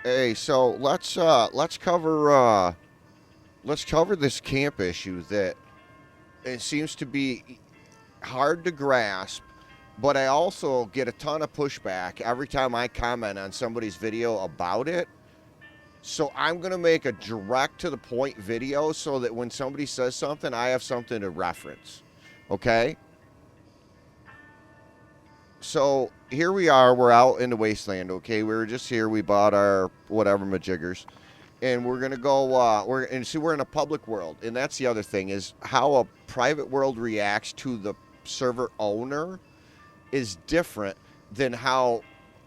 Hey, so let's cover this camp issue that it seems to be hard to grasp, but I also get a ton of pushback every time I comment on somebody's video about it. So I'm going to make a direct to the point video so that when somebody says something, I have something to reference. Okay? So here we are. We're out in the wasteland. Okay, we were just here. We bought our whatever majiggers, and we're gonna go. We're in a public world, and that's the other thing is how a private world reacts to the server owner is different than how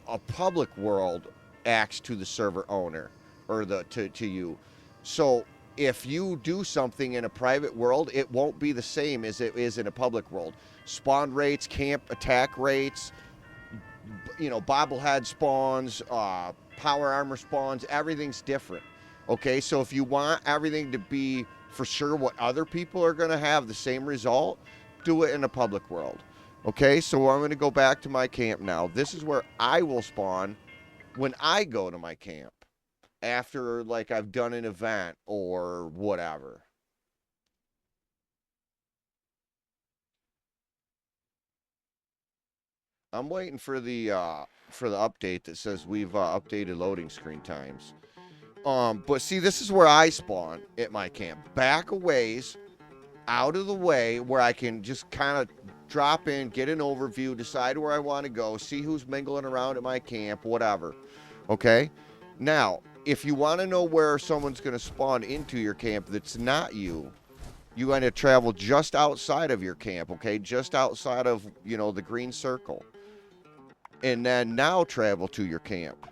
a public world acts to the server owner or to you. So if you do something in a private world, it won't be the same as it is in a public world. Spawn rates, camp attack rates, bobblehead spawns, power armor spawns, everything's different. Okay, so if you want everything to be for sure what other people are going to have the same result, do it in a public world. Okay, so I'm going to go back to my camp now. This is where I will spawn when I go to my camp after like I've done an event or whatever. I'm waiting for the update that says we've updated loading screen times. But see, this is where I spawn at my camp. Back a ways, out of the way, where I can just kind of drop in, get an overview, decide where I want to go, see who's mingling around at my camp, whatever. Okay? Now, if you want to know where someone's going to spawn into your camp that's not you, you got to travel just outside of your camp, okay? Just outside of, the green circle. And then now travel to your camp.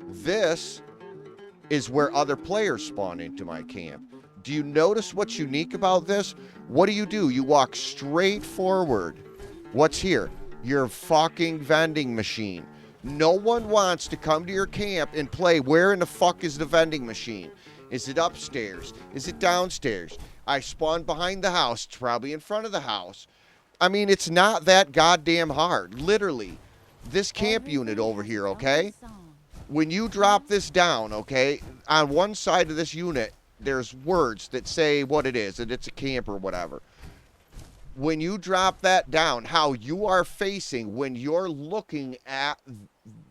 This is where other players spawn into my camp. Do you notice what's unique about this? What do? You walk straight forward. What's here? Your fucking vending machine. No one wants to come to your camp and play. Where in the fuck is the vending machine? Is it upstairs? Is it downstairs? I spawned behind the house. It's probably in front of the house. I mean, it's not that goddamn hard. Literally. This camp unit over here, okay? When you drop this down, okay, on one side of this unit, there's words that say what it is, and it's a camp or whatever. When you drop that down, how you are facing when you're looking at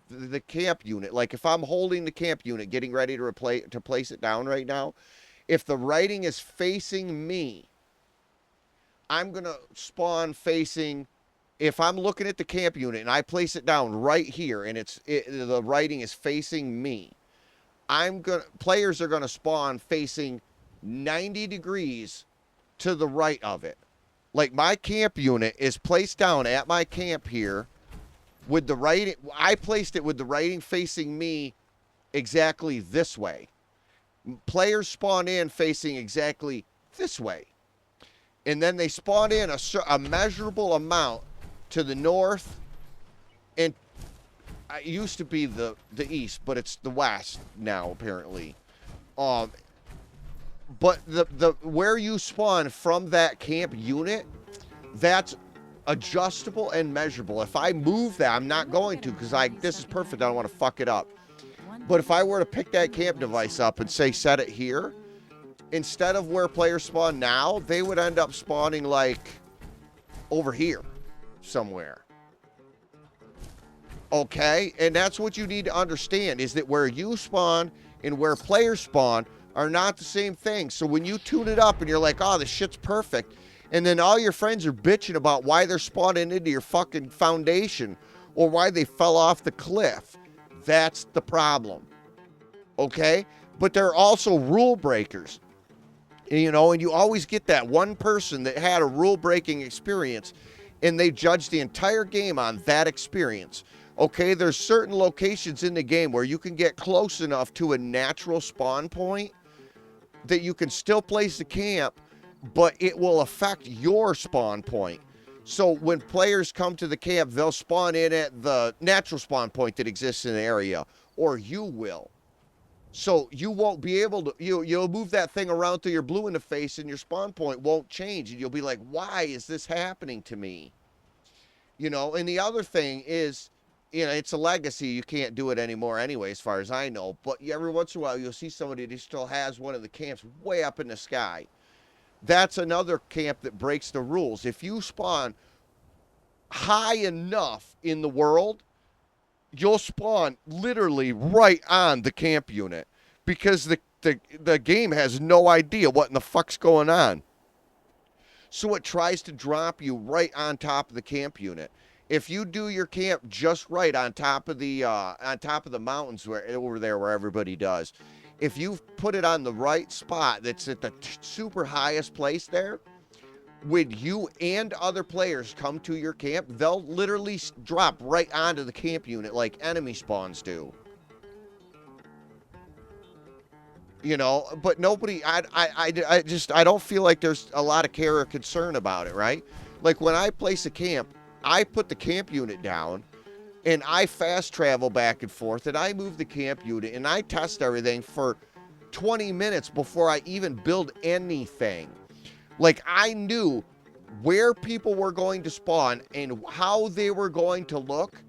the camp unit, like if I'm holding the camp unit, getting ready to place it down right now, if the writing is facing me, I'm going to spawn facing, if I'm looking at the camp unit and I place it down right here and the writing is facing me, players are going to spawn facing 90 degrees to the right of it. Like my camp unit is placed down at my camp here with the writing, I placed it with the writing facing me exactly this way. Players spawn in facing exactly this way. And then they spawn in a measurable amount to the north, and it used to be the east, but it's the west now apparently. But the where you spawn from that camp unit, that's adjustable and measurable. If I move that, I'm not going to because this is perfect. I don't want to fuck it up. But if I were to pick that camp device up and say set it here, instead of where players spawn now, they would end up spawning like over here somewhere. Okay? And that's what you need to understand is that where you spawn and where players spawn are not the same thing. So when you tune it up and you're like, oh, this shit's perfect, and then all your friends are bitching about why they're spawning into your fucking foundation or why they fell off the cliff, that's the problem. Okay? But there are also rule breakers. And you always get that one person that had a rule-breaking experience, and they judge the entire game on that experience. Okay, there's certain locations in the game where you can get close enough to a natural spawn point that you can still place the camp, but it will affect your spawn point. So when players come to the camp, they'll spawn in at the natural spawn point that exists in the area, or you will. So you won't be able to, you'll move that thing around till you're blue in the face and your spawn point won't change. And you'll be like, why is this happening to me? And the other thing is you know, it's a legacy. You can't do it anymore anyway, as far as I know. But every once in a while, you'll see somebody that still has one of the camps way up in the sky. That's another camp that breaks the rules. If you spawn high enough in the world, you'll spawn literally right on the camp unit because the game has no idea what in the fuck's going on. So it tries to drop you right on top of the camp unit. If you do your camp just right on top of the mountains where over there where everybody does, if you put it on the right spot that's at the super highest place there, when you and other players come to your camp, they'll literally drop right onto the camp unit like enemy spawns do. You know, but nobody, I don't feel like there's a lot of care or concern about it, right? Like when I place a camp, I put the camp unit down and I fast travel back and forth and I move the camp unit and I test everything for 20 minutes before I even build anything. Like I knew where people were going to spawn and how they were going to look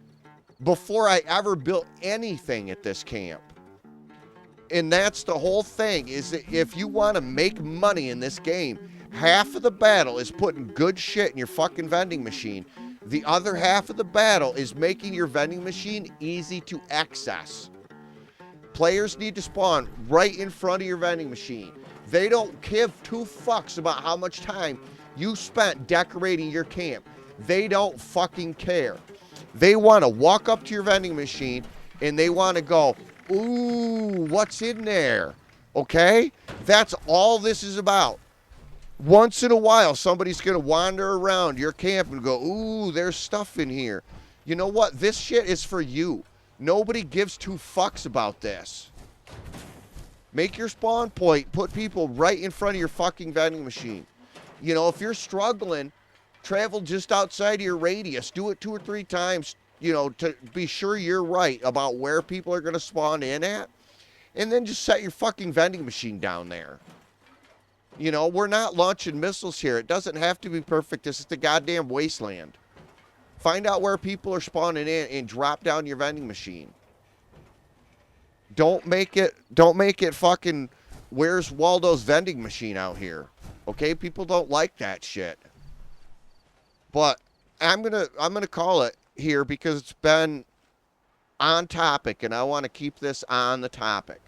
before I ever built anything at this camp. And that's the whole thing, is that if you want to make money in this game, half of the battle is putting good shit in your fucking vending machine. The other half of the battle is making your vending machine easy to access. Players need to spawn right in front of your vending machine. They don't give two fucks about how much time you spent decorating your camp. They don't fucking care. They want to walk up to your vending machine and they want to go, ooh, what's in there? Okay? That's all this is about. Once in a while, somebody's going to wander around your camp and go, ooh, there's stuff in here. You know what? This shit is for you. Nobody gives two fucks about this. Make your spawn point. Put people right in front of your fucking vending machine. You know, if you're struggling, travel just outside of your radius. Do it 2 or 3 times, you know, to be sure you're right about where people are going to spawn in at. And then just set your fucking vending machine down there. You know, we're not launching missiles here. It doesn't have to be perfect. This is the goddamn wasteland. Find out where people are spawning in and drop down your vending machine. Don't make it fucking where's Waldo's vending machine out here. Okay? People don't like that shit. But I'm gonna call it here because it's been on topic and I want to keep this on the topic.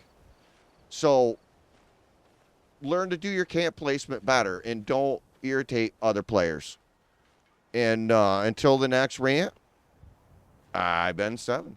So learn to do your camp placement better and don't irritate other players. And until the next rant, I've been 7.